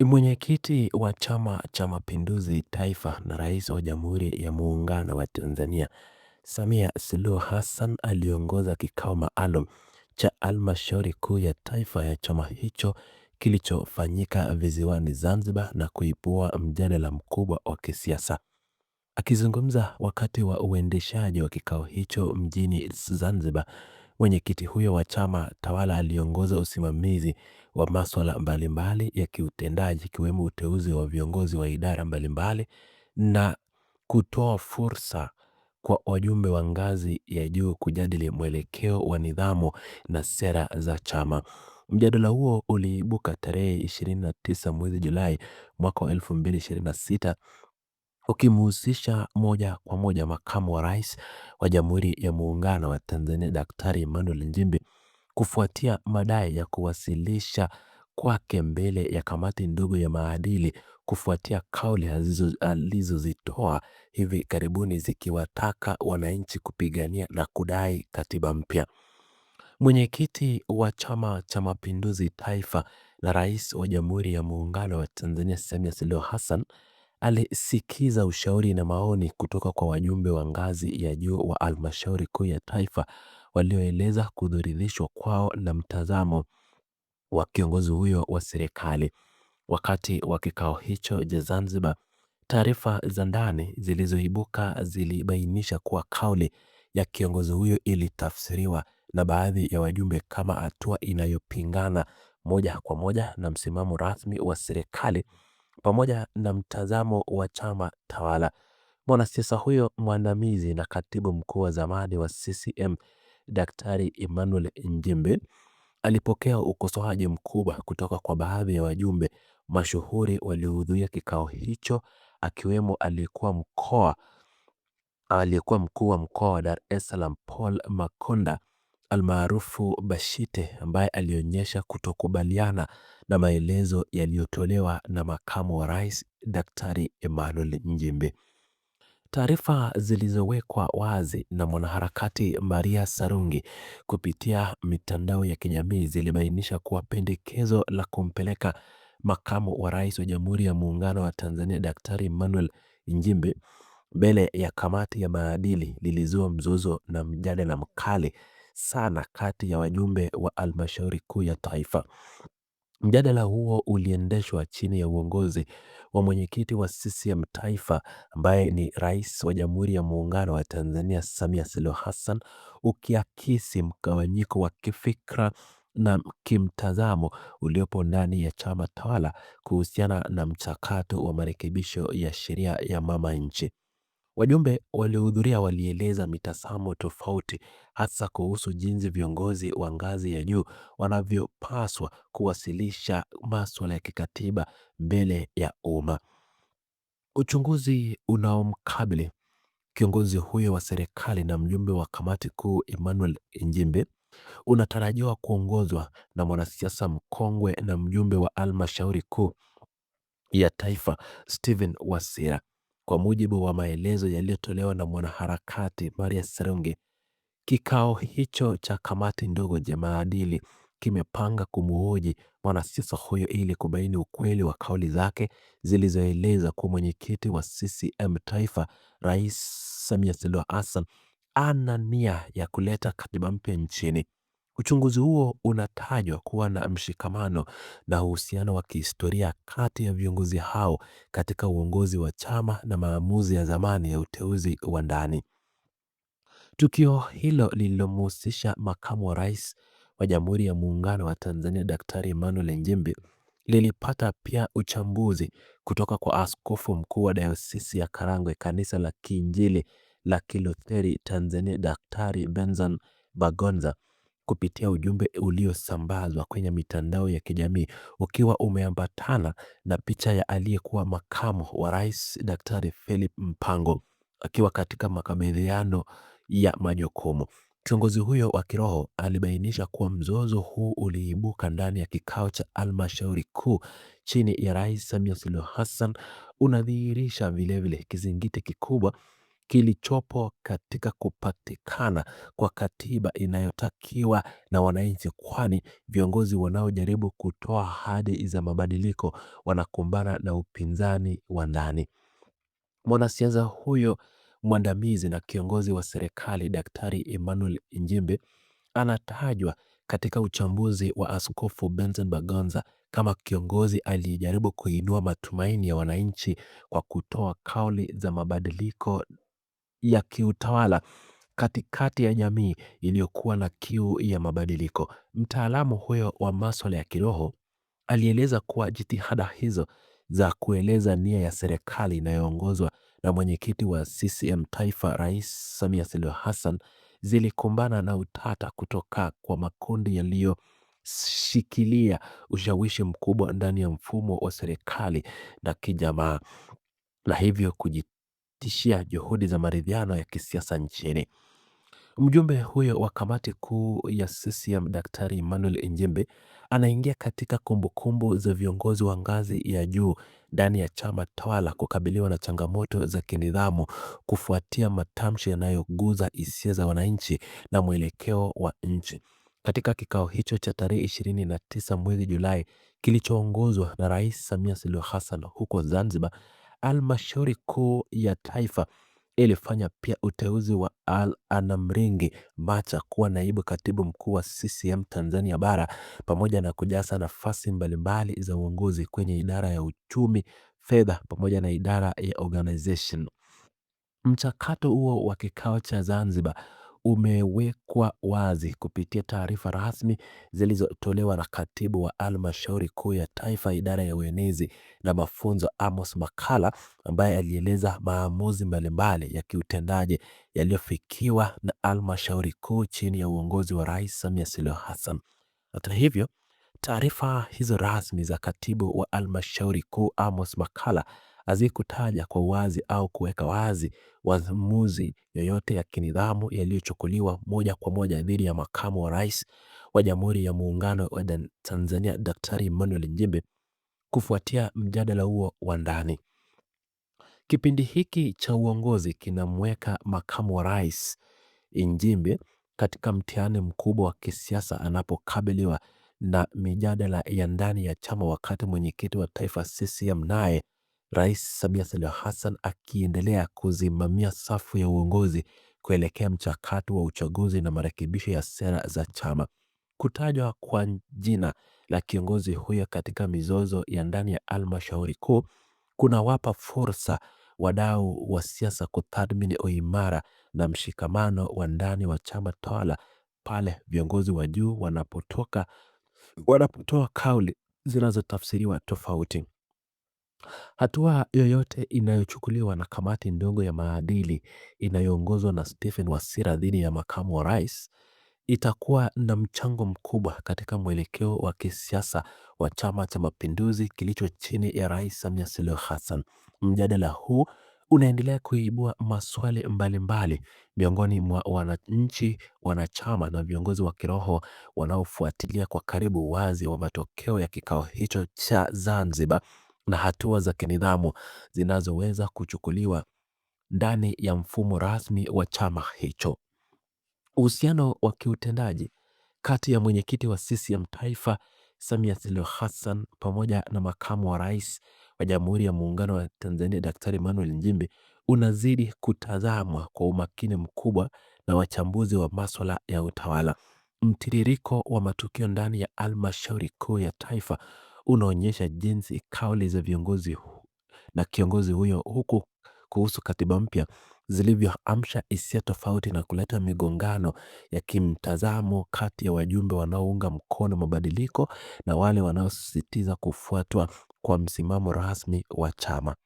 Mwenyekiti wa Chama cha Mapinduzi Taifa na Rais wa Jamhuri ya Muungano wa Tanzania, Samia Suluhu Hassan aliongoza kikao maalum cha Halmashauri Kuu ya Taifa ya chama hicho kilichofanyika visiwani Zanzibar na kuibua mjadala mkubwa wa kisiasa. Akizungumza wakati wa uendeshaji wa kikao hicho mjini Zanzibar, mwenyekiti huyo wa chama tawala aliongoza usimamizi wa masuala mbalimbali ya kiutendaji ikiwemo uteuzi wa viongozi wa idara mbalimbali na kutoa fursa kwa wajumbe wa ngazi ya juu kujadili mwelekeo wa nidhamu na sera za chama. Mjadala huo uliibuka tarehe 29 mwezi Julai mwaka wa 2026 ukimhusisha moja kwa moja makamu wa rais wa Jamhuri ya Muungano wa Tanzania Daktari Emmanuel Nchimbi kufuatia madai ya kuwasilisha kwake mbele ya kamati ndogo ya maadili kufuatia kauli alizozitoa hivi karibuni zikiwataka wananchi kupigania na kudai katiba mpya. Mwenyekiti wa Chama cha Mapinduzi Taifa na Rais wa Jamhuri ya Muungano wa Tanzania Samia Suluhu Hassan alisikiza ushauri na maoni kutoka kwa wajumbe wa ngazi ya juu wa Halmashauri Kuu ya Taifa walioeleza kutoridhishwa kwao na mtazamo wa kiongozi huyo wa serikali. Wakati wa kikao hicho cha Zanzibar, taarifa za ndani zilizoibuka zilibainisha kuwa kauli ya kiongozi huyo ilitafsiriwa na baadhi ya wajumbe kama hatua inayopingana moja kwa moja na msimamo rasmi wa serikali pamoja na mtazamo wa chama tawala. Mwanasiasa huyo mwandamizi na katibu mkuu wa zamani wa CCM Daktari Emmanuel Nchimbi alipokea ukosoaji mkubwa kutoka kwa baadhi ya wajumbe mashuhuri waliohudhuria kikao hicho, akiwemo aliyekuwa mkuu wa mkoa wa Dar es Salaam Paul Makonda almaarufu Bashite, ambaye alionyesha kutokubaliana na maelezo yaliyotolewa na makamu wa rais Daktari Emmanuel Nchimbi. Taarifa zilizowekwa wazi na mwanaharakati Maria Sarungi kupitia mitandao ya kijamii zilibainisha kuwa pendekezo la kumpeleka makamu wa rais wa Jamhuri ya Muungano wa Tanzania Daktari Emmanuel Nchimbi mbele ya kamati ya maadili lilizua mzozo na mjadala mkali sana kati ya wajumbe wa Halmashauri Kuu ya Taifa. Mjadala huo uliendeshwa chini ya uongozi wa mwenyekiti wa CCM Taifa ambaye ni Rais wa Jamhuri ya Muungano wa Tanzania Samia Suluhu Hassan, ukiakisi mgawanyiko wa kifikra na kimtazamo uliopo ndani ya chama tawala kuhusiana na mchakato wa marekebisho ya sheria ya mama nchi. Wajumbe waliohudhuria walieleza mitazamo tofauti hasa kuhusu jinsi viongozi wa ngazi ya juu wanavyopaswa kuwasilisha masuala ya kikatiba mbele ya umma. Uchunguzi unaomkabili kiongozi huyo wa serikali na mjumbe wa kamati kuu Emmanuel Nchimbi unatarajiwa kuongozwa na mwanasiasa mkongwe na mjumbe wa Halmashauri Kuu ya Taifa Stephen Wasira. Kwa mujibu wa maelezo yaliyotolewa na mwanaharakati Maria Sarungi, kikao hicho cha kamati ndogo ya maadili kimepanga kumhoji mwanasiasa huyo ili kubaini ukweli wa kauli zake zilizoeleza kuwa mwenyekiti wa CCM Taifa Rais Samia Suluhu Hassan ana nia ya kuleta katiba mpya nchini. Uchunguzi huo unatajwa kuwa na mshikamano na uhusiano wa kihistoria kati ya viongozi hao katika uongozi wa chama na maamuzi ya zamani ya uteuzi wa ndani. Tukio hilo lililomhusisha makamu wa rais wa Jamhuri ya Muungano wa Tanzania Daktari Emmanuel Nchimbi lilipata pia uchambuzi kutoka kwa askofu mkuu wa Dayosisi ya Karagwe Kanisa la Kiinjili la Kilutheri Tanzania Daktari Benson Bagonza kupitia ujumbe uliosambazwa kwenye mitandao ya kijamii ukiwa umeambatana na picha ya aliyekuwa makamu wa rais Daktari Philip Mpango akiwa katika makabidhiano ya majukumu. Kiongozi huyo wa kiroho alibainisha kuwa mzozo huu uliibuka ndani ya kikao cha Halmashauri Kuu chini ya Rais Samia Suluhu Hassan, unadhihirisha vilevile kizingiti kikubwa kilichopo katika kupatikana kwa katiba inayotakiwa na wananchi, kwani viongozi wanaojaribu kutoa ahadi za mabadiliko wanakumbana na upinzani wa ndani. Mwanasiasa huyo mwandamizi na kiongozi wa serikali Daktari Emmanuel Nchimbi anatajwa katika uchambuzi wa Askofu Benson Bagonza kama kiongozi aliyejaribu kuinua matumaini ya wananchi kwa kutoa kauli za mabadiliko ya kiutawala katikati ya jamii iliyokuwa na kiu ya mabadiliko. Mtaalamu huyo wa masuala ya kiroho alieleza kuwa jitihada hizo za kueleza nia ya serikali inayoongozwa na mwenyekiti wa CCM Taifa, Rais Samia Suluhu Hassan, zilikumbana na utata kutoka kwa makundi yaliyoshikilia ushawishi mkubwa ndani ya mfumo wa serikali na kijamaa, na hivyo kujitishia juhudi za maridhiano ya kisiasa nchini. Mjumbe huyo wa kamati kuu ya CCM Daktari Emmanuel Nchimbi anaingia katika kumbukumbu za viongozi wa ngazi ya juu ndani ya chama tawala kukabiliwa na changamoto za kinidhamu kufuatia matamshi yanayoguza hisia za wananchi na mwelekeo wa nchi. Katika kikao hicho cha tarehe 29 mwezi Julai kilichoongozwa na Rais Samia Suluhu Hassan huko Zanzibar, Halmashauri Kuu ya Taifa ilifanya pia uteuzi wa Anamringi Macha kuwa naibu katibu mkuu wa CCM Tanzania Bara, pamoja na kujaza nafasi mbalimbali za uongozi kwenye idara ya uchumi, fedha pamoja na idara ya organization. Mchakato huo wa kikao cha Zanzibar umewekwa wazi kupitia taarifa rasmi zilizotolewa na katibu wa Halmashauri Kuu ya Taifa, idara ya uenezi na mafunzo, Amos Makalla, ambaye alieleza maamuzi mbalimbali ya kiutendaji yaliyofikiwa na Halmashauri Kuu chini ya uongozi wa Rais Samia Suluhu Hassan. Hata hivyo, taarifa hizo rasmi za katibu wa Halmashauri Kuu Amos Makalla hazikutaja kwa wazi au kuweka wazi maamuzi yoyote ya kinidhamu yaliyochukuliwa moja kwa moja dhidi ya makamu wa rais wa Jamhuri ya Muungano wa Tanzania Daktari Emmanuel Nchimbi kufuatia mjadala huo wa ndani. Kipindi hiki cha uongozi kinamweka makamu wa rais Nchimbi katika mtihani mkubwa wa kisiasa anapokabiliwa na mijadala ya ndani ya chama, wakati mwenyekiti wa taifa CCM naye Rais Samia Suluhu Hassan akiendelea kusimamia safu ya uongozi kuelekea mchakato wa uchaguzi na marekebisho ya sera za chama. Kutajwa kwa jina la kiongozi huyo katika mizozo ya ndani ya halmashauri kuu kunawapa fursa wadau wa siasa kutathmini uimara na mshikamano wa ndani wa chama tawala pale viongozi wa juu wanapotoa kauli zinazotafsiriwa tofauti. Hatua yoyote inayochukuliwa na kamati ndogo ya maadili inayoongozwa na Stephen Wasira dhidi ya makamu wa rais itakuwa na mchango mkubwa katika mwelekeo wa kisiasa wa Chama cha Mapinduzi kilicho chini ya Rais Samia Suluhu Hassan. Mjadala huu unaendelea kuibua maswali mbalimbali miongoni mwa wananchi, wanachama na viongozi wa kiroho wanaofuatilia kwa karibu wazi wa matokeo ya kikao hicho cha Zanzibar na hatua za kinidhamu zinazoweza kuchukuliwa ndani ya mfumo rasmi wa chama hicho. Uhusiano wa kiutendaji kati ya mwenyekiti wa CCM Taifa Samia Suluhu Hassan pamoja na makamu wa rais wa Jamhuri ya Muungano wa Tanzania Daktari Emmanuel Nchimbi unazidi kutazamwa kwa umakini mkubwa na wachambuzi wa masuala ya utawala. Mtiririko wa matukio ndani ya Halmashauri Kuu ya Taifa unaonyesha jinsi kauli za viongozi na kiongozi huyo huku kuhusu katiba mpya zilivyoamsha hisia tofauti na kuleta migongano ya kimtazamo kati ya wajumbe wanaounga mkono mabadiliko na wale wanaosisitiza kufuatwa kwa msimamo rasmi wa chama.